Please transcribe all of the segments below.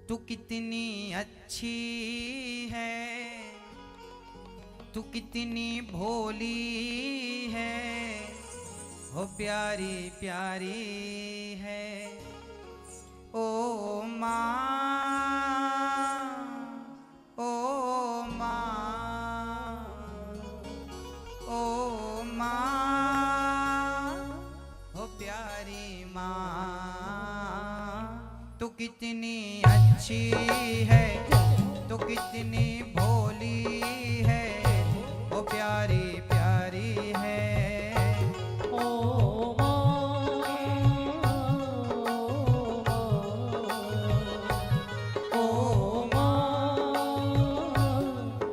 तू कितनी अच्छी है, तू कितनी भोली है, हो प्यारी प्यारी है। ओ माँ, ओ माँ, ओ माँ, हो प्यारी माँ, तू कितनी अच्छी है, तू कितनी भोली है, ओ प्यारी प्यारी है। ओ माँ, ओ माँ,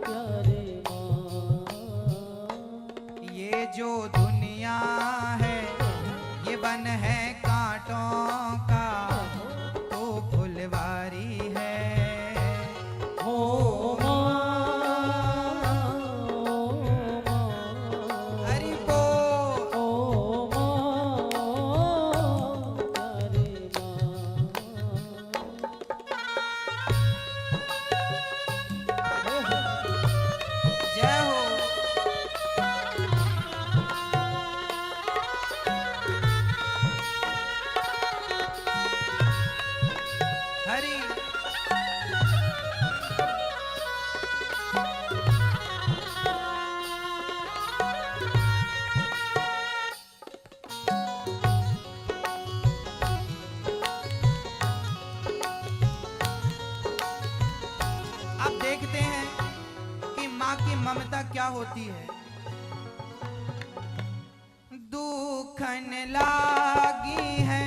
प्यारी माँ। ये जो दुनिया है ये वन है कांटों का, तो फुलवारी है। ओ हरि बोल। ओ माँ, प्यारी माँ। जय हो। हरि अब देखते हैं कि माँ की ममता क्या होती है। दुखन लागी है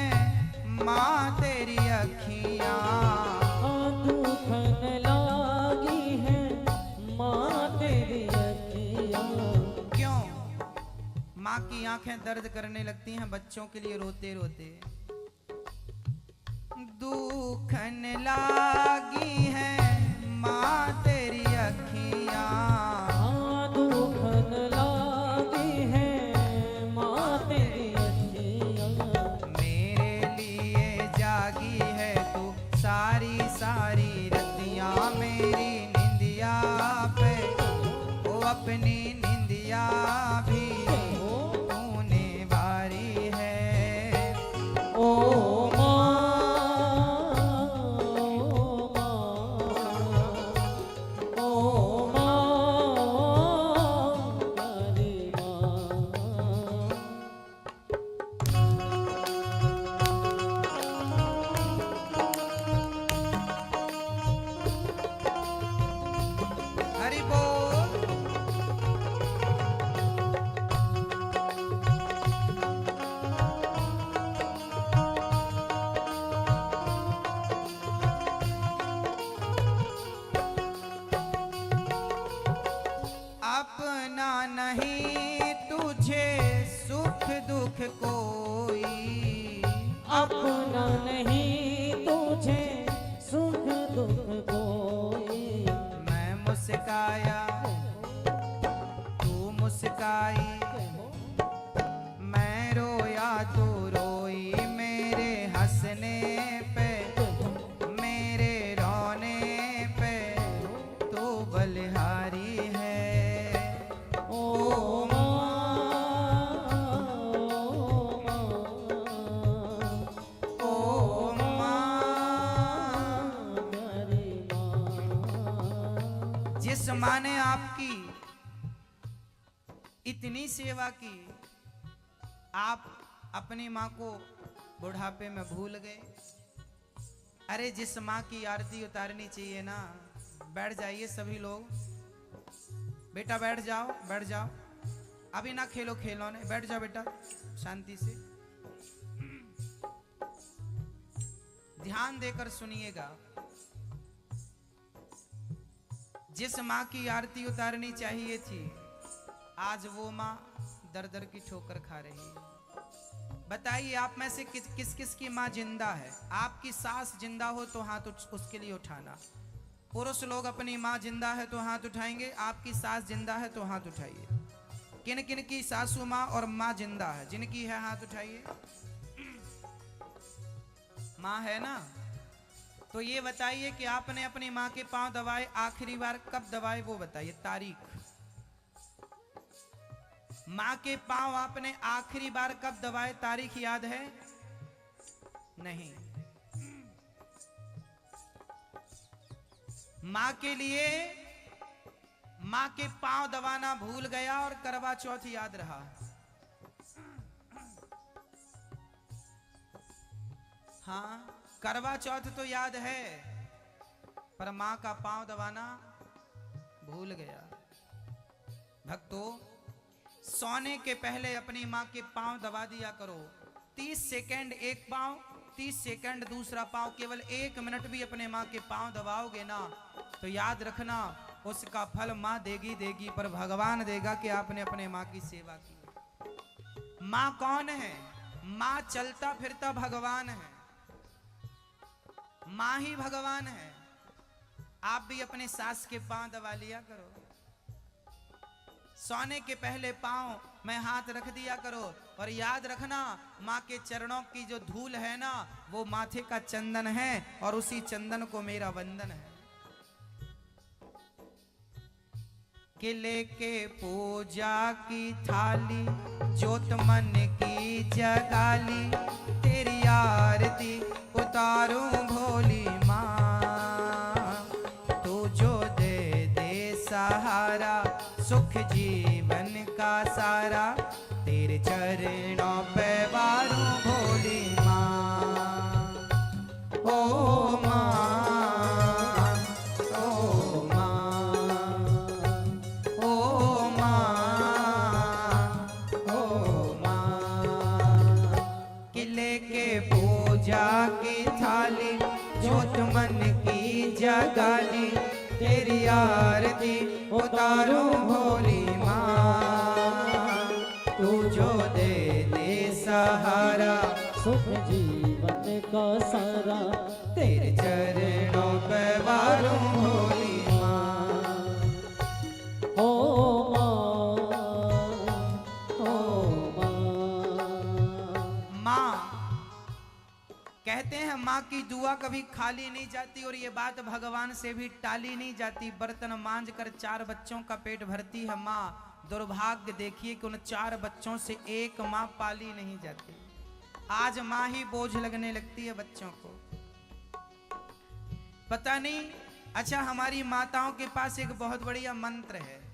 माँ तेरी अखियाँ, दुखन लागी है माँ तेरी अखियाँ। क्यों? माँ की आंखें दर्द करने लगती हैं बच्चों के लिए रोते रोते। दुखन लागी है माँ तेरी अखियाँ, दुखन लागी है माँ तेरी अखियाँ। मेरे लिए जागी है तू सारी सारी रतियाँ, मेरी निंदिया पे वो अपनी निंदिया भी तूने वारी है। ओ माँ, ओ माँ, प्यारी माँ। हरि बोल। अपना नहीं तुझे सुख दुख कोई, अपना नहीं तुझे सुख दुख कोई। मैं मुस्काया तू मुस्काई, मैं रोया तू रोई, मेरे हंसने पे मेरे रोने पे तू बलिहारी है। ओ माँ, ओ माँ, प्यारी माँ। जिस माँ ने आपकी इतनी सेवा की, आप अपनी माँ को बुढ़ापे में भूल गए। अरे जिस माँ की आरती उतारनी चाहिए ना। बैठ जाइए सभी लोग, बेटा बैठ जाओ बैठ जाओ। अभी ना खेलो खिलौने, बैठ जाओ बेटा शांति से। ध्यान देकर सुनिएगा। जिस माँ की आरती उतारनी चाहिए थी, आज वो माँ दर दर की ठोकर खा रही है। बताइए आप में से किस किस की माँ जिंदा है? आपकी सास जिंदा हो तो हाथ उसके लिए उठाना। पुरुष लोग अपनी माँ जिंदा है तो हाथ उठाएंगे, आपकी सास जिंदा है तो हाथ उठाइए। किन किन की सासू माँ और माँ जिंदा है? जिनकी है हाथ उठाइए। माँ है ना, तो ये बताइए कि आपने अपनी माँ के पांव दबाए, आखिरी बार कब दबाए वो बताइए, तारीख। माँ के पांव आपने आखिरी बार कब दबाए, तारीख याद है? नहीं। माँ के लिए माँ के पांव दबाना भूल गया और करवा चौथ याद रहा। हाँ, करवा चौथ तो याद है, पर माँ का पांव दबाना भूल गया। भक्तों, सोने के पहले अपनी माँ के पांव दबा दिया करो। 30 सेकंड एक पांव, 30 सेकंड दूसरा पांव, केवल 1 मिनट भी अपने माँ के पांव दबाओगे ना तो याद रखना उसका फल माँ देगी देगी, पर भगवान देगा कि आपने अपने माँ की सेवा की। माँ कौन है? माँ चलता फिरता भगवान है, माँ ही भगवान है। आप भी अपने सास के पांव दबा लिया करो। सोने के पहले पांव में हाथ रख दिया करो, और याद रखना माँ के चरणों की जो धूल है ना, वो माथे का चंदन है, और उसी चंदन को मेरा वंदन है। कि लेके पूजा की थाली, ज्योत मन की जगाली, तेरी आरती उतारूं भोली माँ। तू जो दे दे सहारा, सुख जीवन का सारा, तेरे चरणों पे वारूं भोली माँ। ओ माँ, ओ माँ, ओ माँ, ओ माँ। किले के पूजा की थाली, ज्योत मन की जगाली, तेरी आरती उतारूं भोली माँ। तू जो दे दे सहारा, सुख जीवन का सारा, तेरे चरणों पे वारूं भोली माँ। ओ माँ। कहते हैं माँ की दुआ कभी खाली नहीं जाती, और ये बात भगवान से भी टाली नहीं जाती। बर्तन मांज कर 4 बच्चों का पेट भरती है माँ, दुर्भाग्य देखिए कि उन 4 बच्चों से एक माँ पाली नहीं जाती। आज माँ ही बोझ लगने लगती है बच्चों को, पता नहीं। अच्छा, हमारी माताओं के पास एक बहुत बढ़िया मंत्र है।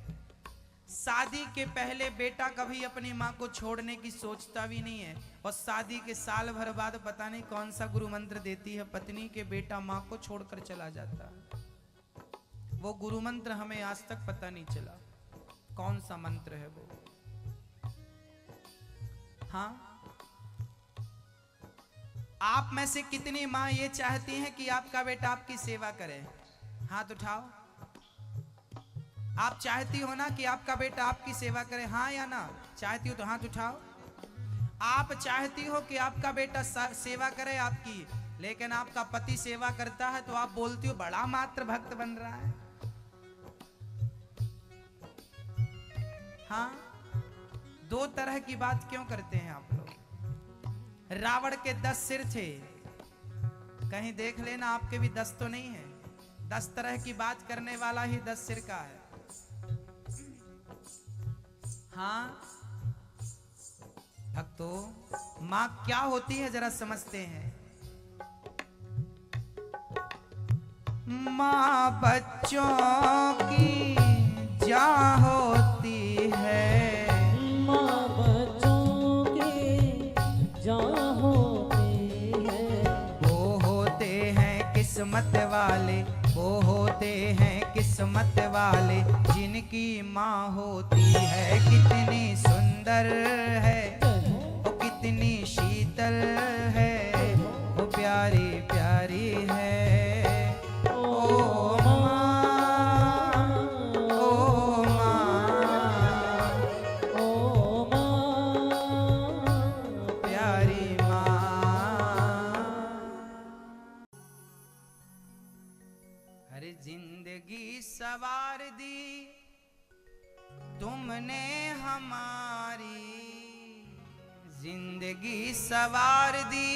शादी के पहले बेटा कभी अपनी माँ को छोड़ने की सोचता भी नहीं है, और शादी के साल भर बाद पता नहीं कौन सा गुरु मंत्र देती है पत्नी के बेटा माँ को छोड़कर चला जाता है। वो गुरु मंत्र हमें आज तक पता नहीं चला कौन सा मंत्र है वो। हाँ, आप में से कितनी माँ ये चाहती हैं कि आपका बेटा आपकी सेवा करे? हाथ उठाओ। आप चाहती हो ना कि आपका बेटा आपकी सेवा करे, हाँ या ना? चाहती हो तो हाथ उठाओ। आप चाहती हो कि आपका बेटा सेवा करे आपकी, लेकिन आपका पति सेवा करता है तो आप बोलती हो बड़ा मात्र भक्त बन रहा है। हाँ, 2 तरह की बात क्यों करते हैं आप लोग? रावण के 10 सिर थे, कहीं देख लेना आपके भी 10 तो नहीं है। 10 तरह की बात करने वाला ही 10 सिर का है। हाँ भक्तों, माँ क्या होती है जरा समझते हैं। माँ बच्चों की जान होती है, माँ बच्चों की जान होती है। वो होते हैं किस्मत वाले, वो होते हैं किस्मत वाले, जिनकी माँ होती है कितनी सुंदर है, वो कितनी शीतल है, वो प्यारी प्यारी है। ओ माँ, ओ माँ, ओ माँ, प्यारी माँ। हर जिंदगी सवार दी तुमने हमारी, जिंदगी सवार दी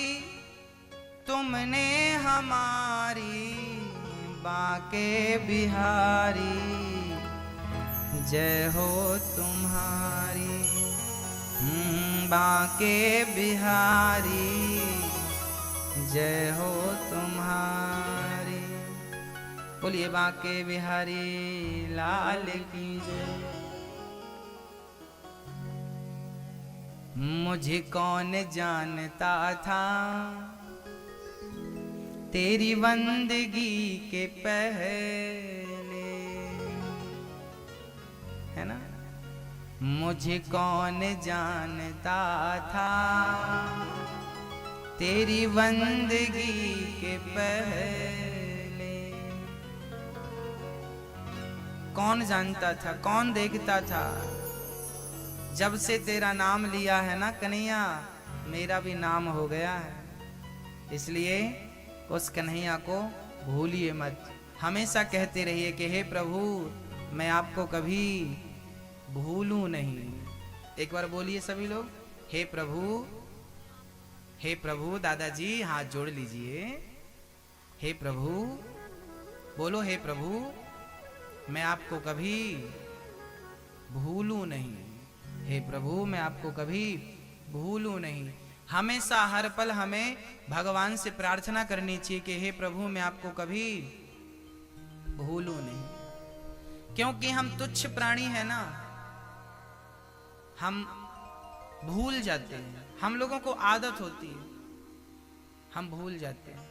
तुमने हमारी बांके बिहारी, जय हो तुम्हारी। बांके बिहारी, जय हो तुम्हारी। बोलिए बांके बिहारी लाल की जय। मुझे कौन जानता था तेरी बंदगी के पहले, है ना। मुझे कौन जानता था तेरी बंदगी के पहले। कौन जानता था, कौन देखता था। जब से तेरा नाम लिया है ना कन्हैया, मेरा भी नाम हो गया है। इसलिए उस कन्हैया को भूलिए मत। हमेशा कहते रहिए कि हे प्रभु मैं आपको कभी भूलूं नहीं। एक बार बोलिए सभी लोग, हे प्रभु, हे प्रभु। दादाजी हाथ जोड़ लीजिए। हे प्रभु बोलो, हे प्रभु मैं आपको कभी भूलूं नहीं। हे प्रभु मैं आपको कभी भूलूं नहीं। हमेशा हर पल हमें भगवान से प्रार्थना करनी चाहिए कि हे प्रभु मैं आपको कभी भूलूं नहीं। क्योंकि हम तुच्छ प्राणी हैं ना, हम भूल जाते हैं। हम लोगों को आदत होती है, हम भूल जाते हैं।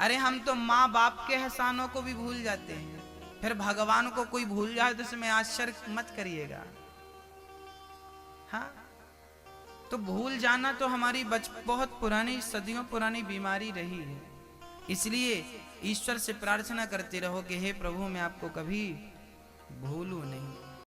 अरे हम तो माँ बाप के एहसानों को भी भूल जाते हैं, फिर भगवान को कोई भूल जाए तो इसमें आश्चर्य मत करिएगा। हाँ, तो भूल जाना तो हमारी बहुत पुरानी, सदियों पुरानी बीमारी रही है। इसलिए ईश्वर से प्रार्थना करते रहो कि हे प्रभु मैं आपको कभी भूलूं नहीं।